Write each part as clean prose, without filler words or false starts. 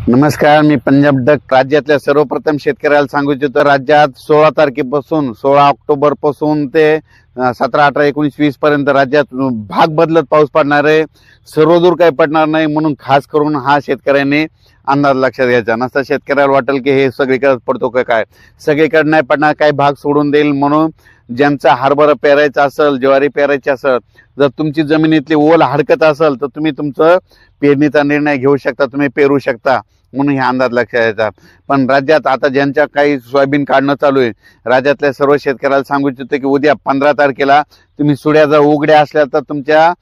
नमस्कार, मी पंजाब डक राज्यातल्या सर्वप्रथम शेतकऱ्याला सांगू इच्छितो। राज्यात 16 तारखेपासून 16 ऑक्टोबर पासून ते 17, 18, 19, 20 पर्यंत राज्यात भाग बदलत पाऊस पडणार आहे। सर्वदूर काही पडणार नाही, म्हणून खास करून हा शेतकऱ्यांनी अंदाज लक्षात घ्यायचा। नसता शेतकऱ्याला वाटेल की हे सगळीकडे पडतो का काय, सगळीकडे नाही पडणार, काही भाग सोडून देईल। म्हणून ज्यांचा हरभरा पेरायचा असेल, ज्वारी पेरायची असेल, जर तुमची जमिनीतली ओल हडकत असेल तर तुम्ही तुमचं पेरणीचा निर्णय घेऊ शकता, तुम्ही पेरू शकता, म्हणून हे अंदाज लक्षात घ्यायचा। पण राज्यात आता ज्यांच्या काही सोयाबीन काढणं चालू आहे, राज्यातल्या सर्व शेतकऱ्याला सांगू इच्छितो की उद्या 15 तारखेला तुम्ही सुड्या जर उघड्या असल्या तर तुमच्या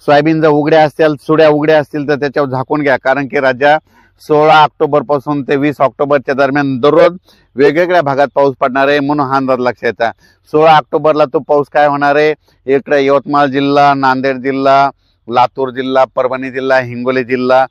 सोयाबीन जर उघड्या असतील, सुड्या उघड्या असतील तर त्याच्यावर झाकून घ्या। कारण की राज्यात 16 ऑक्टोबर पासून ते 20 ऑक्टोबरच्या दरम्यान दररोज वेगवेगळ्या भागात पाऊस पडणार आहे, म्हणून हा अंदाज लक्षात घ्यायचा। 16 ऑक्टोबरला तो पाऊस काय होणार आहे, इकडे यवतमाळ जिल्हा, नांदेड जिल्हा, लातूर जिल्हा, परभणी जिल्हा, हिंगोली जिल्हा,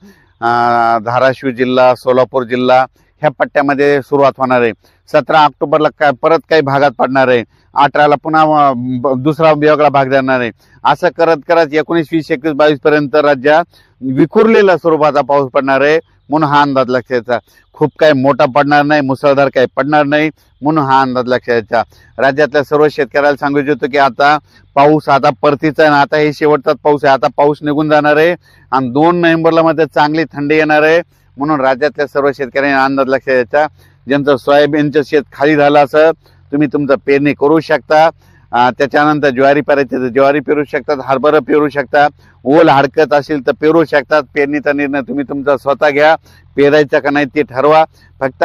धाराशिव जिल्हा, सोलापूर जिल्हा ह्या पट्ट्यामध्ये सुरुवात होणार आहे। 17 ऑक्टोबरला काय परत काही भागात पडणार आहे, 18ला पुन्हा दुसरा वेगळा भाग देणार आहे। असं करत करत 19, 20, 21, 22 पर्यंत राज्यात विखुरलेल्या स्वरूपाचा पाऊस पडणार आहे, म्हणून हा अंदाज लक्षात घ्यायचा। खूप काही मोठा पडणार नाही, मुसळधार काही पडणार नाही, म्हणून हा अंदाज लक्षात घ्यायचा। राज्यातल्या सर्व शेतकऱ्याला सांगू इच्छितो की आता पाऊस आता परतीचा आहे, आता हे शेवटचाच पाऊस आहे, आता पाऊस निघून जाणार आहे आणि 2 नोव्हेंबरला मध्ये चांगली थंडी येणार आहे। म्हणून राज्यातल्या सर्व शेतकऱ्यांनी अंदाज लक्षात घ्यायचा। ज्यांचं सोयाबीनचं शेत खाली झालं असं तुम्ही तुमचं पेरणी करू शकता, त्याच्यानंतर ज्वारी पेरायची तर ज्वारी पेरू शकतात, हरभरा पेरू शकता, ओल हडकत असेल तर पेरू शकतात। पेरणीचा निर्णय तुम्ही तुमचा स्वतः घ्या, पेरायचा का नाही ते ठरवा। फक्त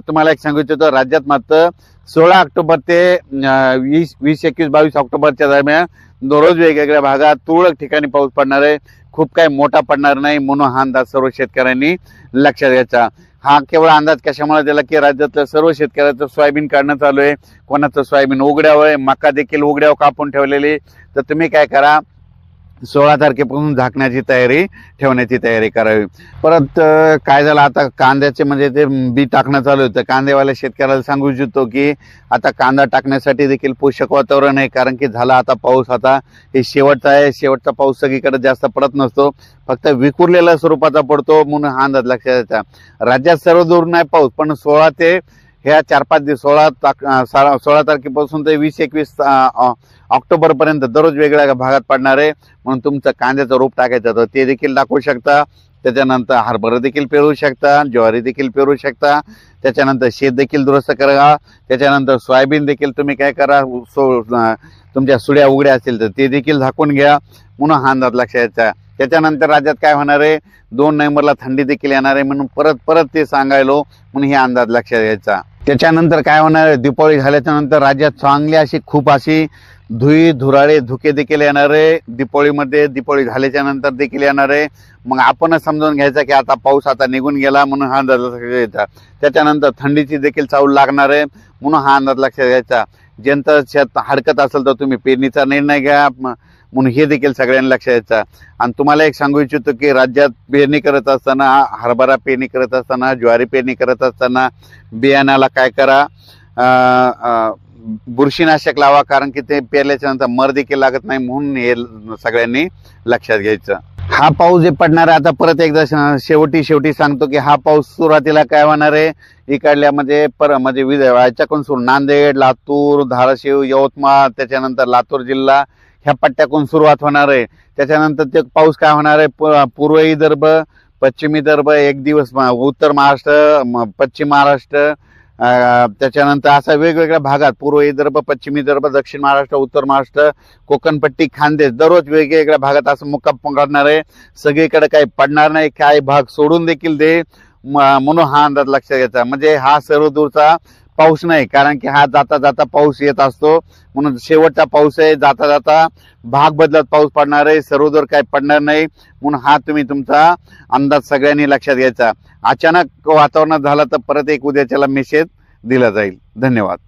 तुम्हाला एक सांगू इच्छितो, राज्यात मात्र 16 ऑक्टोबर ते 20, 21, 22 ऑक्टोबरच्या दरम्यान दररोज वेगवेगळ्या भागात तुरळक ठिकाणी पाऊस पडणार आहे, खूप काही मोठा पडणार नाही, म्हणून हा अंदाज सर्व शेतकऱ्यांनी लक्षात घ्यायचा। हा केवळ अंदाज कशामुळे दिला की राज्यातल्या सर्व शेतकऱ्याचं सोयाबीन काढणं चालू आहे, कोणाचं सोयाबीन उघड्यावर आहे, मका देखील उघड्यावर कापून ठेवलेली। तर तुम्ही काय करा, 16 तारखेपासून झाकण्याची तयारी ठेवण्याची तयारी करावी। परत काय झालं, आता कांद्याचे म्हणजे ते बी टाकणं चालू होतं। कांदेवाल्या शेतकऱ्याला सांगू इच्छितो की आता कांदा टाकण्यासाठी देखील पोषक वातावरण आहे, कारण की झाला आता पाऊस, आता हे शेवटचा आहे। शेवटचा पाऊस सगळीकडे जास्त पडत नसतो, फक्त विखुरलेल्या स्वरूपाचा पडतो, म्हणून हा अंदाज लक्षात घ्यायचा। राज्यात सर्व दूर नाही पाऊस, पण 16 ते ह्या 4-5 दिवस 16 तारखेपासून ते 20-21 ऑक्टोबर पर्यंत दररोज वेगळ्या भागात पडणार आहे, म्हणून तुमचं कांद्याचं रोप टाकायचं तर ते देखील टाकू शकता। त्याच्यानंतर हरभरा देखील पेरू शकता, ज्वारी देखील पेरू शकता, त्याच्यानंतर शेत देखील दुरुस्त करा, त्याच्यानंतर सोयाबीन देखील तुम्ही काय करा, तुमच्या सुड्या उघड्या असतील तर ते देखील झाकून घ्या, म्हणून हा अंदाज लक्षात घ्यायचा। त्याच्यानंतर राज्यात काय होणार आहे, 2 नोव्हेंबरला थंडी देखील येणार आहे, म्हणून परत ते सांगायलो, म्हणून हे अंदाज लक्षात घ्यायचा। त्याच्यानंतर काय होणार आहे, दिवाळी झाल्याच्या नंतर राज्यात चांगली अशी खूप अशी धुराळे धुके देखील येणार आहे। दिवाळी झाल्याच्या नंतर देखील येणार आहे। मग आपणच समजून घ्यायचा की आता पाऊस आता निघून गेला, म्हणून हा अंदाज लक्षात घ्यायचा। त्याच्यानंतर थंडीची देखील चाहूल लागणार आहे, म्हणून हा अंदाज लक्षात घ्यायचा। ज्यांचं शेत हडकत असेल तर तुम्ही पेरणीचा निर्णय घ्या, म्हणून हे देखील सगळ्यांनी लक्षात घ्यायचं। आणि तुम्हाला एक सांगू इच्छितो की राज्यात पेरणी करत असताना, हरभरा पेरणी करत असताना, ज्वारी पेरणी करत असताना बियाण्याला काय करा, बुरशीनाशक लावा, कारण की ते पेरल्याच्या नंतर मर देखील लागत नाही, म्हणून हे सगळ्यांनी लक्षात घ्यायचं। हा पाऊस जे पडणार आहे, आता परत एकदा शेवटी सांगतो की हा पाऊस सुरुवातीला काय होणार आहे, इकडल्या म्हणजे याच्याकडून सुरू नांदेड, लातूर, धाराशिव, यवतमाळ, त्याच्यानंतर लातूर जिल्हा ह्या पट्ट्याकडून सुरुवात होणार आहे। त्याच्यानंतर ते पाऊस काय होणार आहे, पूर्व विदर्भ, पश्चिम विदर्भ, एक दिवस उत्तर महाराष्ट्र, पश्चिम महाराष्ट्र, त्याच्यानंतर असा वेगवेगळ्या भागात पूर्व विदर्भ, पश्चिम विदर्भ, दक्षिण महाराष्ट्र, उत्तर महाराष्ट्र, कोकणपट्टी, खानदेश दररोज वेगवेगळ्या भागात असं मुक्काम पकडणार आहे। सगळीकडे काही पडणार नाही, काही भाग सोडून देखील दे, म्हणून हा अंदाज लक्षात घ्यायचा। म्हणजे हा सर्व दूरचा पाऊस नाही, कारण की हा जाता जाता पाऊस येत असतो, म्हणून शेवटचा पाऊस आहे, जाता जाता भाग बदलत पाऊस पडणार आहे, सर्वदूर काही पडणार नाही, म्हणून हा तुम्ही तुमचा अंदाज सगळ्यांनी लक्षात घ्यायचा। अचानक वातावरणात झाला तर परत एक उद्याच्याला मेसेज दिला जाईल। धन्यवाद।